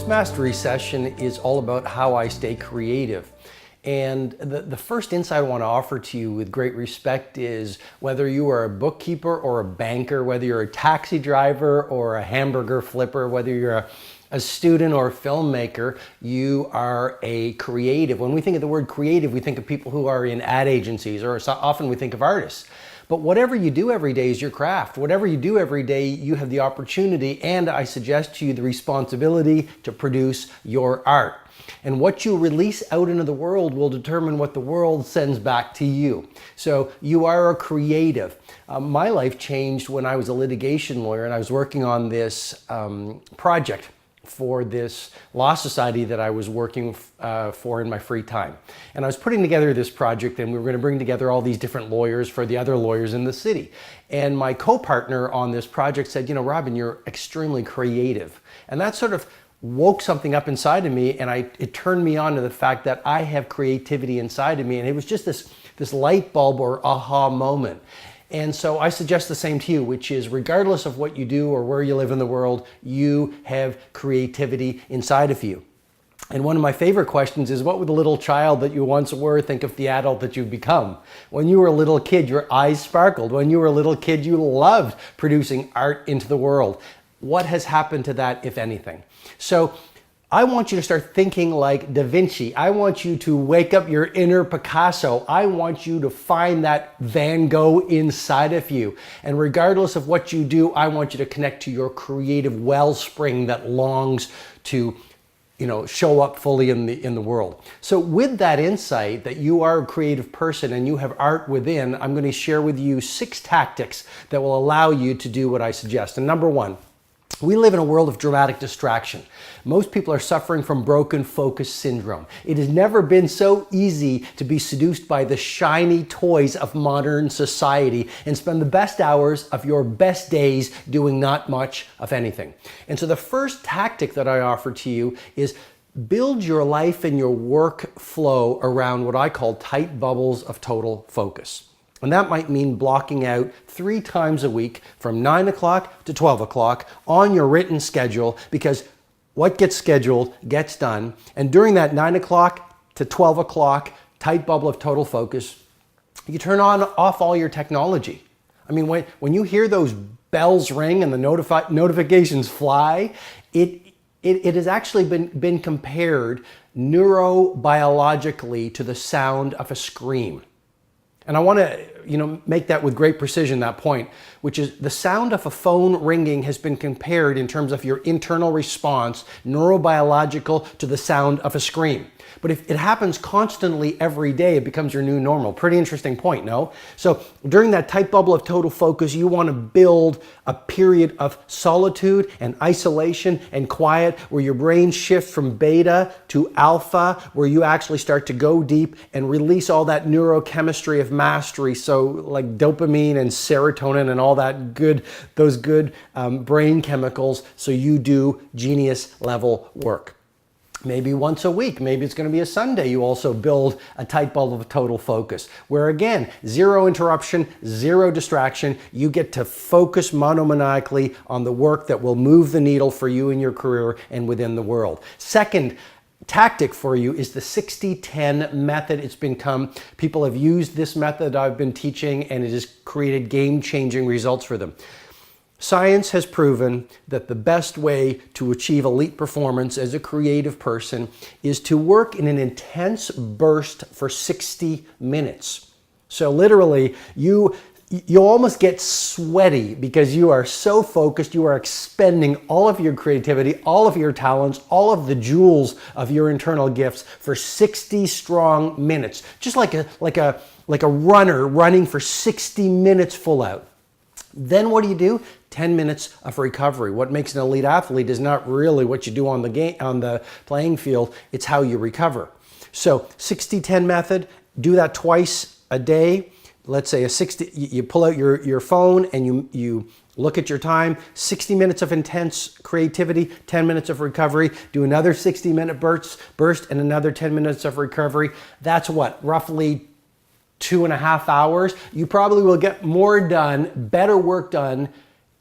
This mastery session is all about how I stay creative. And the first insight I want to offer to you with great respect is whether you are a bookkeeper or a banker, whether you're a taxi driver or a hamburger flipper, whether you're a student or a filmmaker, you are a creative. When we think of the word creative, we think of people who are in ad agencies, or so often we think of artists. But whatever you do every day is your craft. Whatever you do every day, you have the opportunity, and I suggest to you the responsibility to produce your art. And what you release out into the world will determine what the world sends back to you. So you are a creative. My life changed when I was a litigation lawyer and I was working on this project for this law society that I was working for in my free time. And I was putting together this project, and we were going to bring together all these different lawyers for the other lawyers in the city. And my co-partner on this project said, you know, Robin, you're extremely creative. And that sort of woke something up inside of me, and it turned me on to the fact that I have creativity inside of me. And it was just this light bulb or aha moment. And so I suggest the same to you, which is regardless of what you do or where you live in the world, you have creativity inside of you. And one of my favorite questions is, what would the little child that you once were think of the adult that you've become? When you were a little kid, your eyes sparkled. When you were a little kid, you loved producing art into the world. What has happened to that, if anything? So I want you to start thinking like Da Vinci. I want you to wake up your inner Picasso. I want you to find that Van Gogh inside of you. And regardless of what you do, I want you to connect to your creative wellspring that longs to, show up fully in the world. So with that insight that you are a creative person and you have art within, I'm going to share with you 6 tactics that will allow you to do what I suggest. And number 1, we live in a world of dramatic distraction. Most people are suffering from broken focus syndrome. It has never been so easy to be seduced by the shiny toys of modern society and spend the best hours of your best days doing not much of anything. And so the first tactic that I offer to you is build your life and your work flow around what I call tight bubbles of total focus. And that might mean blocking out 3 times a week from 9 o'clock to 12 o'clock on your written schedule, because what gets scheduled gets done. And during that 9 o'clock to 12 o'clock tight bubble of total focus, you turn off all your technology. I mean, when you hear those bells ring and the notifications fly, it has actually been compared neurobiologically to the sound of a scream. And I want to, make that with great precision, that point, which is the sound of a phone ringing has been compared in terms of your internal response, neurobiological, to the sound of a scream. But if it happens constantly every day, it becomes your new normal. Pretty interesting point, no? So during that tight bubble of total focus, you want to build a period of solitude and isolation and quiet where your brain shifts from beta to alpha, where you actually start to go deep and release all that neurochemistry of mastery. So like dopamine and serotonin and all that those good brain chemicals, so you do genius level work. Maybe once a week, maybe it's going to be a Sunday, you also build a tight bubble of total focus, where again, 0 interruption, 0 distraction. You get to focus monomaniacally on the work that will move the needle for you in your career and within the world. Second tactic for you is the 60-10 method. People have used this method I've been teaching, and it has created game-changing results for them. Science has proven that the best way to achieve elite performance as a creative person is to work in an intense burst for 60 minutes. So literally, you almost get sweaty because you are so focused, you are expending all of your creativity, all of your talents, all of the jewels of your internal gifts for 60 strong minutes. Just like a runner running for 60 minutes full out. Then what do? 10 minutes of recovery. What makes an elite athlete is not really what you do on the playing field, it's how you recover. So 60-10 method, do that twice a day. Let's say you pull out your phone and you look at your time, 60 minutes of intense creativity, 10 minutes of recovery, do another 60-minute burst and another 10 minutes of recovery. That's what, roughly 2.5 hours. You probably will get more done, better work done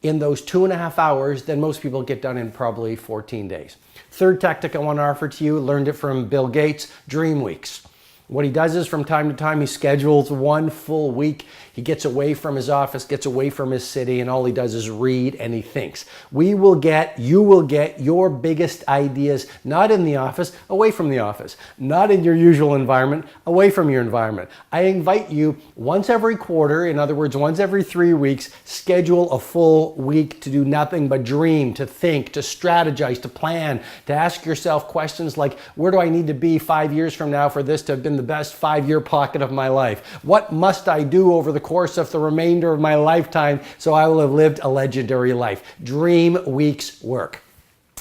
in those 2.5 hours than most people get done in probably 14 days. Third tactic I want to offer to you, learned it from Bill Gates, dream weeks. What he does is from time to time, he schedules one full week. He gets away from his office, gets away from his city, and all he does is read and he thinks. You will get your biggest ideas, not in the office, away from the office, not in your usual environment, away from your environment. I invite you once every quarter, in other words, once every 3 weeks, schedule a full week to do nothing but dream, to think, to strategize, to plan, to ask yourself questions like, where do I need to be 5 years from now for this to have been the best 5-year pocket of my life? What must I do over the course of the remainder of my lifetime so I will have lived a legendary life? Dream weeks work.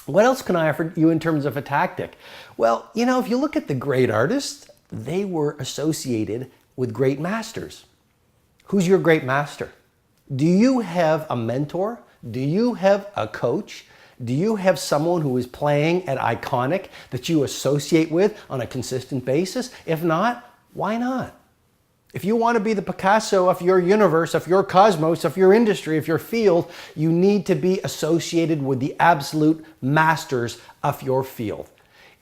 What else can I offer you in terms of a tactic? Well, if you look at the great artists, they were associated with great masters. Who's your great master? Do you have a mentor? Do you have a coach? Do you have someone who is playing at iconic that you associate with on a consistent basis? If not, why not? If you want to be the Picasso of your universe, of your cosmos, of your industry, of your field, you need to be associated with the absolute masters of your field.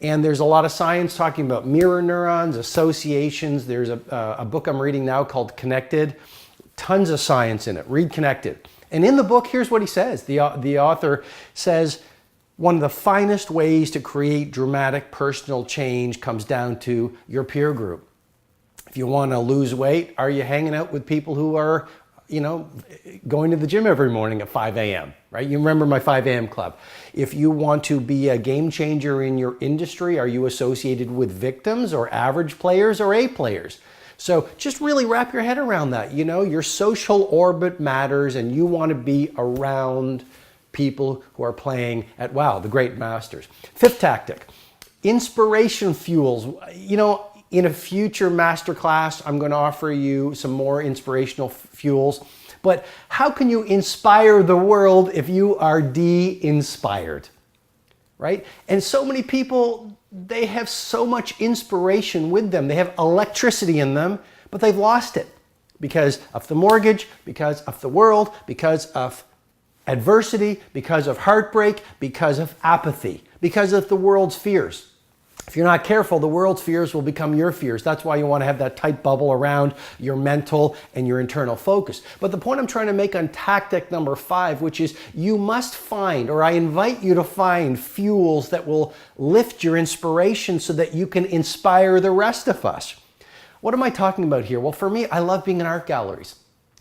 And there's a lot of science talking about mirror neurons, associations. There's a book I'm reading now called Connected. Tons of science in it. Read Connected. And in the book, here's what he says. The author says, one of the finest ways to create dramatic personal change comes down to your peer group. If you want to lose weight, are you hanging out with people who are, going to the gym every morning at 5 a.m., right? You remember my 5 a.m. club. If you want to be a game changer in your industry, are you associated with victims or average players or A players? So just really wrap your head around that. Your social orbit matters and you want to be around people who are playing at, wow, the great masters. Fifth tactic, inspiration fuels. In a future masterclass, I'm going to offer you some more inspirational fuels. But how can you inspire the world if you are de-inspired, right? And so many people, they have so much inspiration with them. They have electricity in them, but they've lost it because of the mortgage, because of the world, because of adversity, because of heartbreak, because of apathy, because of the world's fears. If you're not careful, the world's fears will become your fears. That's why you want to have that tight bubble around your mental and your internal focus. But the point I'm trying to make on tactic number 5, which is you must find, or I invite you to find, fuels that will lift your inspiration so that you can inspire the rest of us. What am I talking about here? Well, for me, I love being in art galleries.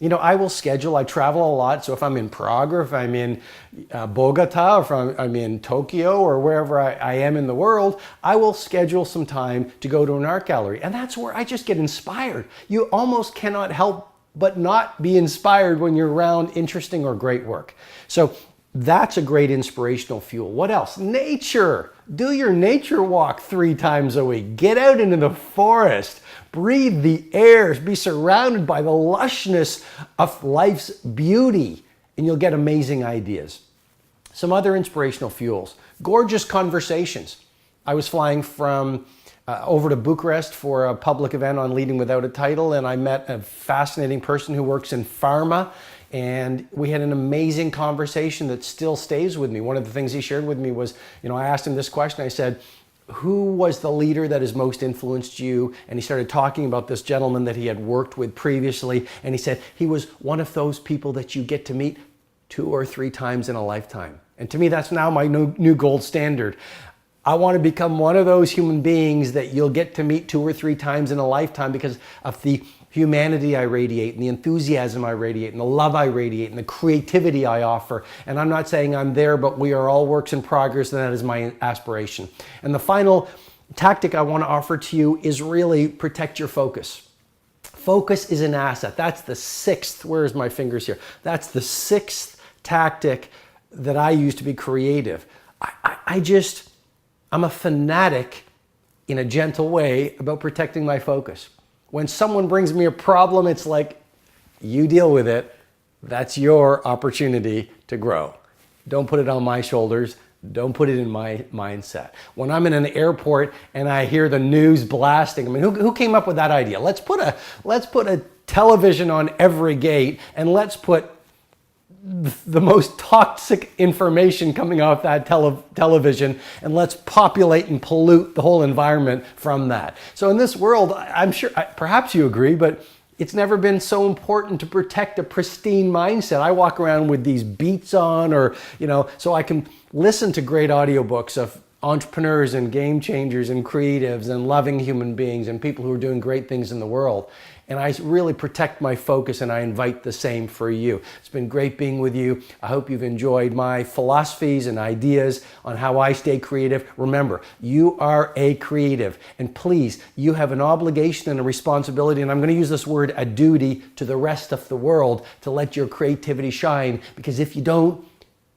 I will schedule, I travel a lot, so if I'm in Prague or if I'm in Bogota or if I'm in Tokyo or wherever I am in the world, I will schedule some time to go to an art gallery. And that's where I just get inspired. You almost cannot help but not be inspired when you're around interesting or great work. So that's a great inspirational fuel. What else? Nature. Do your nature walk 3 times a week. Get out into the forest. Breathe the air. Be surrounded by the lushness of life's beauty, and you'll get amazing ideas. Some other inspirational fuels. Gorgeous conversations. I was flying from over to Bucharest for a public event on Leading Without a Title, and I met a fascinating person who works in pharma. And we had an amazing conversation that still stays with me. One of the things he shared with me was, I asked him this question. I said, who was the leader that has most influenced you? And he started talking about this gentleman that he had worked with previously. And he said, he was one of those people that you get to meet 2 or 3 times in a lifetime. And to me, that's now my new gold standard. I want to become one of those human beings that you'll get to meet 2 or 3 times in a lifetime because of the humanity I radiate and the enthusiasm I radiate and the love I radiate and the creativity I offer. And I'm not saying I'm there, but we are all works in progress, and that is my aspiration. And the final tactic I want to offer to you is really protect your focus. Focus is an asset. That's the 6th, where's my fingers here? That's the 6th tactic that I use to be creative. I'm a fanatic in a gentle way about protecting my focus. When someone brings me a problem, it's like, you deal with it. That's your opportunity to grow. Don't put it on my shoulders. Don't put it in my mindset. When I'm in an airport and I hear the news blasting, who came up with that idea? Let's put a television on every gate and let's put the most toxic information coming off that television, and let's populate and pollute the whole environment from that. So in this world, I'm sure, perhaps you agree, but it's never been so important to protect a pristine mindset. I walk around with these beats on, or, so I can listen to great audiobooks of entrepreneurs and game changers and creatives and loving human beings and people who are doing great things in the world. And I really protect my focus, and I invite the same for you. It's been great being with you. I hope you've enjoyed my philosophies and ideas on how I stay creative. Remember, you are a creative, and please, you have an obligation and a responsibility, and I'm going to use this word, a duty, to the rest of the world to let your creativity shine, because if you don't,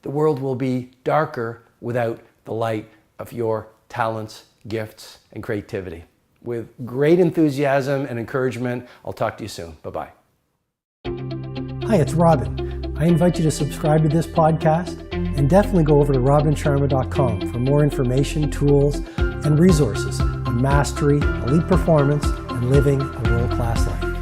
the world will be darker without the light of your talents, gifts, and creativity. With great enthusiasm and encouragement, I'll talk to you soon. Bye-bye. Hi, it's Robin. I invite you to subscribe to this podcast, and definitely go over to robinsharma.com for more information, tools, and resources on mastery, elite performance, and living a world-class life.